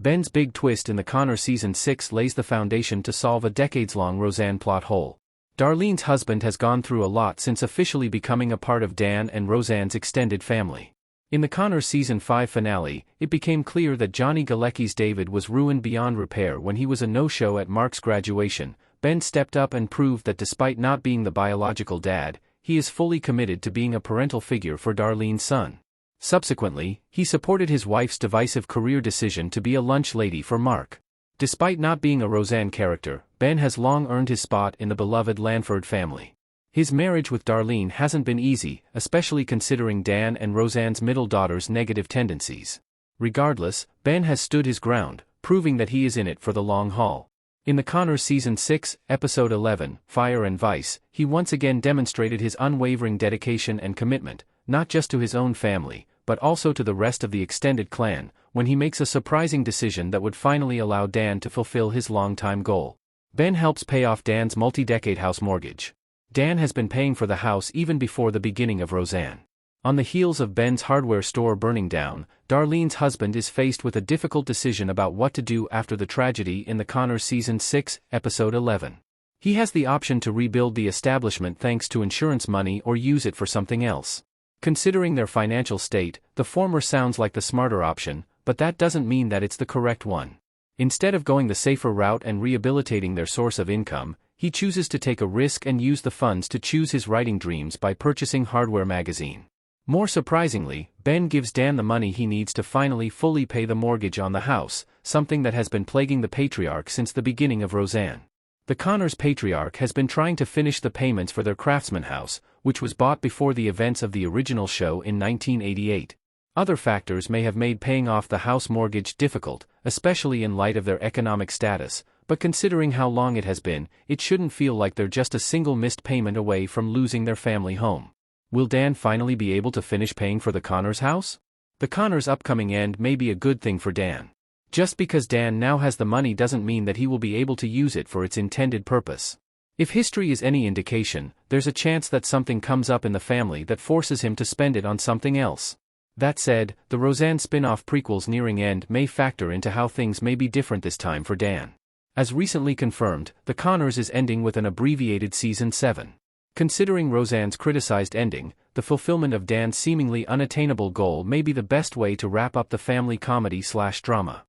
Ben's big twist in The Connor Season 6 lays the foundation to solve a decades-long Roseanne plot hole. Darlene's husband has gone through a lot since officially becoming a part of Dan and Roseanne's extended family. In the Connor Season 5 finale, it became clear that Johnny Galecki's David was ruined beyond repair when he was a no-show at Mark's graduation. Ben stepped up and proved that despite not being the biological dad, he is fully committed to being a parental figure for Darlene's son. Subsequently, he supported his wife's divisive career decision to be a lunch lady for Mark. Despite not being a Roseanne character, Ben has long earned his spot in the beloved Lanford family. His marriage with Darlene hasn't been easy, especially considering Dan and Roseanne's middle daughter's negative tendencies. Regardless, Ben has stood his ground, proving that he is in it for the long haul. In The Connor Season 6, Episode 11, Fire and Vice, he once again demonstrated his unwavering dedication and commitment, not just to his own family, but also to the rest of the extended clan, when he makes a surprising decision that would finally allow Dan to fulfill his long-time goal. Ben helps pay off Dan's multi-decade house mortgage. Dan has been paying for the house even before the beginning of Roseanne. On the heels of Ben's hardware store burning down, Darlene's husband is faced with a difficult decision about what to do after the tragedy in The Connor Season 6, Episode 11. He has the option to rebuild the establishment thanks to insurance money or use it for something else. Considering their financial state, the former sounds like the smarter option, but that doesn't mean that it's the correct one. Instead of going the safer route and rehabilitating their source of income, he chooses to take a risk and use the funds to choose his writing dreams by purchasing Hardware magazine. More surprisingly, Ben gives Dan the money he needs to finally fully pay the mortgage on the house, something that has been plaguing the patriarch since the beginning of Roseanne. The Connors patriarch has been trying to finish the payments for their Craftsman house, which was bought before the events of the original show in 1988. Other factors may have made paying off the house mortgage difficult, especially in light of their economic status, but considering how long it has been, it shouldn't feel like they're just a single missed payment away from losing their family home. Will Dan finally be able to finish paying for the Connors house? The Connors' upcoming end may be a good thing for Dan. Just because Dan now has the money doesn't mean that he will be able to use it for its intended purpose. If history is any indication, there's a chance that something comes up in the family that forces him to spend it on something else. That said, the Roseanne spin-off prequel's nearing end may factor into how things may be different this time for Dan. As recently confirmed, The Connors is ending with an abbreviated Season 7. Considering Roseanne's criticized ending, the fulfillment of Dan's seemingly unattainable goal may be the best way to wrap up the family comedy/drama.